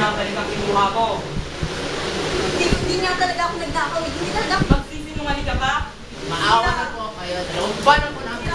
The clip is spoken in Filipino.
binabalik ang kinuha ko. Hindi nga talaga ako nagnakaw. Hindi talaga ako. Magsisinungaling ka pa? Maawa na po kayo. 2 buwan na po namin.